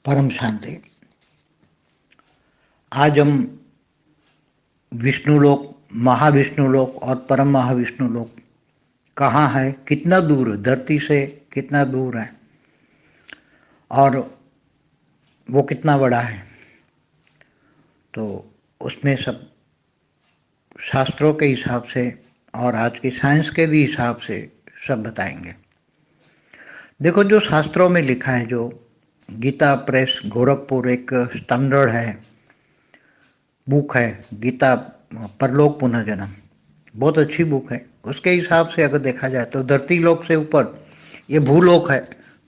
परम शांति। आज हम विष्णु लोक, महाविष्णु लोक और परम महाविष्णु लोक कहाँ है, कितना दूर है, धरती से कितना दूर है और वो कितना बड़ा है, तो उसमें सब शास्त्रों के हिसाब से और आज की साइंस के भी हिसाब से सब बताएंगे। देखो, जो शास्त्रों में लिखा है, जो गीता प्रेस गोरखपुर एक स्टैंडर्ड है, बुक है गीता परलोक पुनर्जन्म, बहुत अच्छी बुक है। उसके हिसाब से अगर देखा जाए तो धरती लोक से ऊपर ये भूलोक है,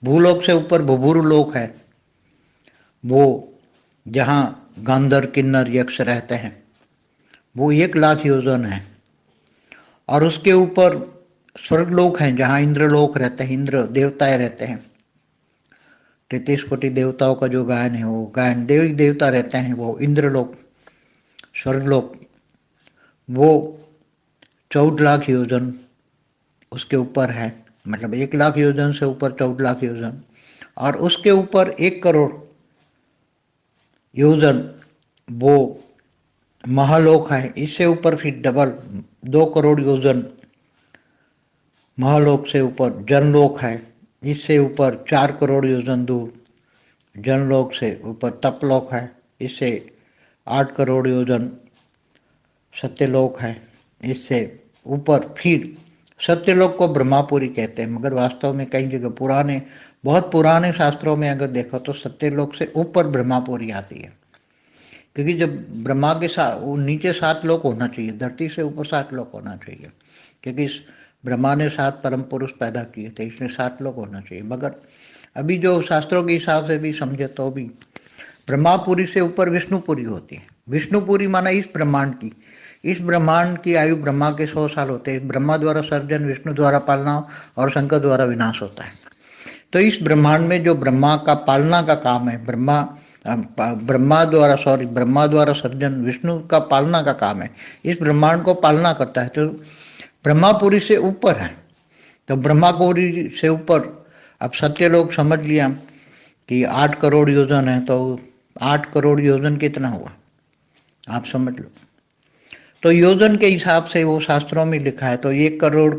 भूलोक से ऊपर भूभुर लोक है, वो जहाँ गांधर किन्नर यक्ष रहते हैं, वो 1,00,000 योजन है। और उसके ऊपर स्वर्गलोक हैं जहाँ इंद्रलोक रहते हैं, इंद्र देवताएं रहते हैं। 33 कोटि देवताओं का जो गायन है, वो गायन देवी देवता रहते हैं, वो इंद्रलोक स्वर्गलोक, वो 14,00,000 योजन उसके ऊपर है। मतलब 1,00,000 योजन से ऊपर 14,00,000 योजन, और उसके ऊपर 1 करोड़ योजन वो महालोक है। इससे ऊपर फिर डबल 2 करोड़ योजन महालोक से ऊपर जनलोक है। इससे ऊपर 4 करोड़ योजन दूर जनलोक से ऊपर तपलोक है। इससे 8 करोड़ योजन सत्यलोक है। इससे ऊपर फिर सत्यलोक को ब्रह्मापुरी कहते हैं, मगर वास्तव में कई जगह पुराने, बहुत पुराने शास्त्रों में अगर देखो तो सत्यलोक से ऊपर ब्रह्मापुरी आती है। क्योंकि जब ब्रह्मा के साथ नीचे 7 लोक होना चाहिए, धरती से ऊपर 7 लोक होना चाहिए, क्योंकि इस ब्रह्मा ने 7 परम पुरुष पैदा किए थे, इसमें 7 लोक होना चाहिए। मगर अभी जो शास्त्रों के हिसाब से भी समझे तो भी ब्रह्मापुरी से ऊपर विष्णुपुरी होती है। विष्णुपुरी माना इस ब्रह्मांड की, इस ब्रह्मांड की आयु ब्रह्मा के 100 साल होते हैं। ब्रह्मा द्वारा सर्जन, विष्णु द्वारा पालना और शंकर द्वारा विनाश होता है। तो इस ब्रह्मांड में जो ब्रह्मा का पालना का काम है, ब्रह्मा द्वारा सर्जन, विष्णु का पालना का काम है, इस ब्रह्मांड को पालना करता है। तो ब्रह्मापुरी से ऊपर है। तो ब्रह्मापुरी से ऊपर अब सत्यलोक समझ लिया कि 8 करोड़ योजन है, तो 8 करोड़ योजन कितना हुआ आप समझ लो। तो योजन के हिसाब से वो शास्त्रों में लिखा है। तो 1 करोड़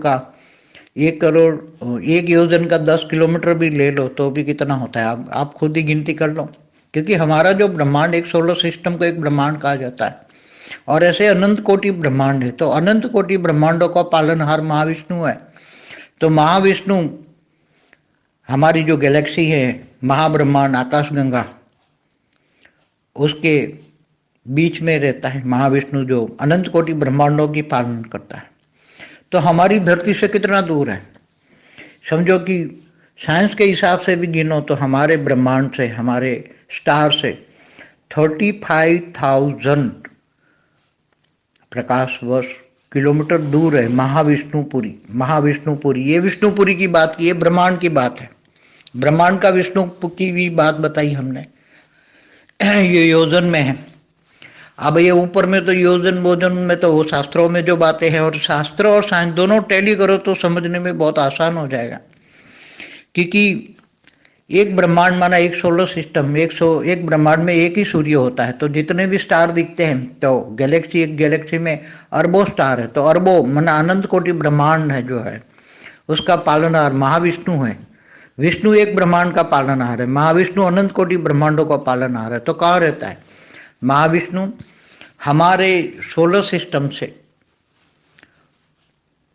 1 योजन का 10 किलोमीटर भी ले लो तो भी कितना होता है, आप खुद ही गिनती कर लो। क्योंकि हमारा जो ब्रह्मांड, एक सोलर सिस्टम को एक ब्रह्मांड कहा जाता है, और ऐसे अनंत कोटि ब्रह्मांड है। तो अनंत कोटि ब्रह्मांडों का पालनहार महाविष्णु है। तो महाविष्णु हमारी जो गैलेक्सी है, महाब्रह्मांड आकाशगंगा, उसके बीच में रहता है महाविष्णु, जो अनंत कोटि ब्रह्मांडों की पालन करता है। तो हमारी धरती से कितना दूर है समझो कि साइंस के हिसाब से भी गिनो तो हमारे ब्रह्मांड से, हमारे स्टार से 35,000 प्रकाश वर्ष किलोमीटर दूर है महाविष्णुपुरी। महाविष्णुपुरी, ये विष्णुपुरी की बात की, ये ब्रह्मांड की बात है। ब्रह्मांड का विष्णु की भी बात बताई हमने, ये योजन में है। अब ये ऊपर में तो योजन भोजन में तो वो शास्त्रों में जो बातें हैं, और शास्त्र और साइंस दोनों टैली करो तो समझने में बहुत आसान हो जाएगा। क्योंकि एक ब्रह्मांड माना एक सोलर सिस्टम, एक ब्रह्मांड में एक ही सूर्य होता है। तो जितने भी स्टार दिखते हैं, तो गैलेक्सी, एक गैलेक्सी में अरबों स्टार है। तो अरबों माना अनंत कोटि ब्रह्मांड है जो है, उसका पालनहार महाविष्णु है। विष्णु एक ब्रह्मांड का पालनहार है, महाविष्णु अनंत कोटि ब्रह्मांडों का पालनहार है। तो कहाँ रहता है महाविष्णु? हमारे सोलर सिस्टम से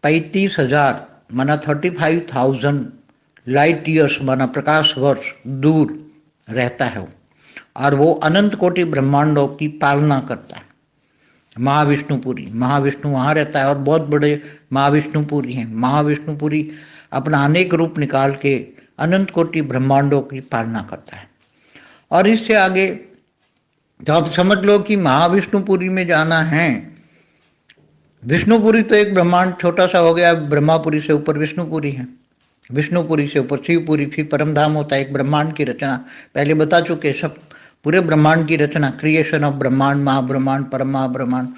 35,000 माना 35,000 लाइट ईयर्स माना प्रकाश वर्ष दूर रहता है, और वो अनंत कोटि ब्रह्मांडों की पालना करता है। महाविष्णुपुरी, महाविष्णु वहाँ रहता है, और बहुत बड़े महाविष्णुपुरी हैं। महाविष्णुपुरी अपना अनेक रूप निकाल के अनंत कोटि ब्रह्मांडों की पालना करता है। और इससे आगे तो आप समझ लो कि महाविष्णुपुरी में जाना है। विष्णुपुरी तो एक ब्रह्मांड छोटा सा हो गया, ब्रह्मापुरी से ऊपर विष्णुपुरी है, विष्णुपुरी से ऊपर शिवपुरी, फिर परमधाम होता है। एक ब्रह्मांड की रचना पहले बता चुके, सब पूरे ब्रह्मांड की रचना, क्रिएशन ऑफ ब्रह्मांड, महाब्रह्मांड, परम महाब्रह्मांड,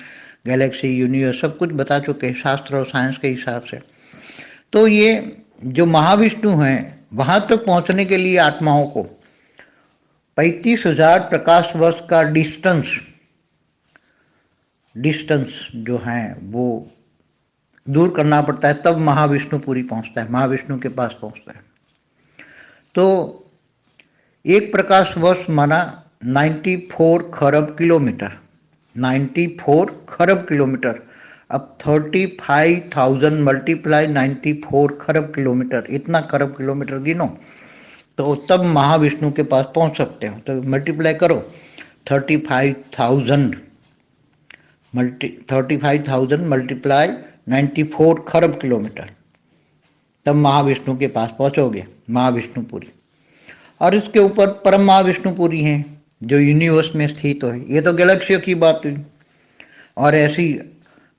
गैलेक्सी, यूनिवर्स, सब कुछ बता चुके शास्त्र और साइंस के हिसाब से। तो ये जो महाविष्णु हैं, वहां तक पहुंचने के लिए आत्माओं को 35,000 प्रकाश वर्ष का डिस्टेंस जो है वो दूर करना पड़ता है, तब महाविष्णुपुरी पहुंचता है, महाविष्णु के पास पहुंचता है। तो एक प्रकाश वर्ष माना 94 खरब किलोमीटर, 94 खरब किलोमीटर। अब 35,000 मल्टीप्लाई 94 खरब किलोमीटर, इतना खरब किलोमीटर गिनो तो तब महाविष्णु के पास पहुंच सकते हो। तो मल्टीप्लाई करो 35,000 मल्टीप्लाई 94 खरब किलोमीटर, तब महाविष्णु के पास पहुंचोगे, महाविष्णुपुरी। और इसके ऊपर परम महाविष्णुपुरी हैं जो यूनिवर्स में स्थित है। ये तो गैलेक्सियों की बात हुई, और ऐसी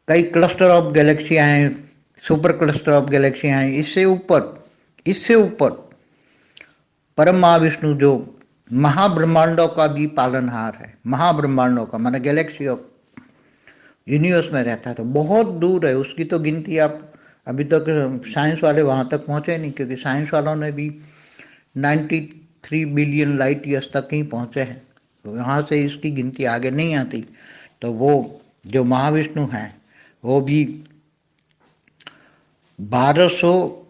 कई क्लस्टर ऑफ गैलेक्सियां हैं, सुपर क्लस्टर ऑफ गैलेक्सियां हैं। इससे ऊपर परम महाविष्णु जो महाब्रह्मांडों का भी पालनहार है, महाब्रह्मांडों का माना गैलेक्सी ऑफ यूनिवर्स में रहता है, तो बहुत दूर है। उसकी तो गिनती आप अभी तक साइंस वाले वहां तक पहुंचे नहीं, क्योंकि साइंस वालों ने भी 93 बिलियन लाइट ईयर्स तक ही पहुंचे हैं, तो यहाँ से इसकी गिनती आगे नहीं आती। तो वो जो महाविष्णु हैं वो भी 1200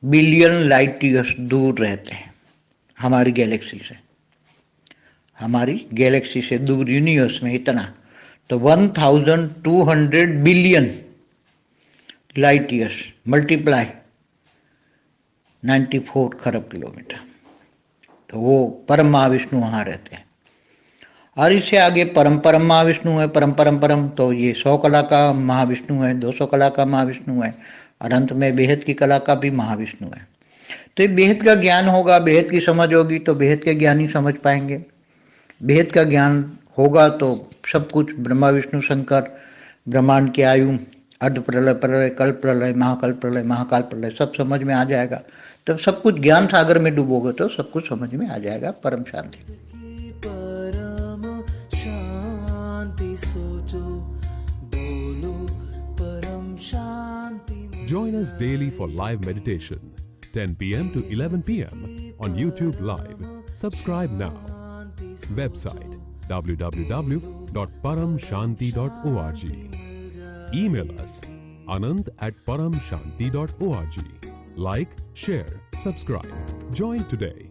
बिलियन लाइट ईयर्स दूर रहते हैं हमारी गैलेक्सी से दूर, यूनिवर्स में इतना। तो 1200 बिलियन लाइट ईयर्स मल्टीप्लाई 94 खरब किलोमीटर, तो वो परम महाविष्णु वहाँ रहते हैं। और इससे आगे परम महाविष्णु है, परम, तो ये 100 कला का महाविष्णु है, 200 कला का महाविष्णु है, और अंत में बेहद की कला का भी महाविष्णु है। तो ये बेहद का ज्ञान होगा, बेहद की समझ होगी तो बेहद के ज्ञानी समझ पाएंगे। बेहद का ज्ञान होगा तो सब कुछ ब्रह्मा विष्णु शंकर, ब्रह्मांड की आयु, अर्ध प्रलय, प्रलय, कल्प प्रलय, महाकाल प्रलय सब समझ में आ जाएगा। तब सब कुछ ज्ञान सागर में डूबोगे तो सब कुछ समझ में आ जाएगा। परम शांति। Join us daily for live meditation, 10 p.m. to 11 p.m. on YouTube Live. Subscribe now. Website www.paramshanti.org. Email us anand@paramshanti.org. Like, share, subscribe. Join today.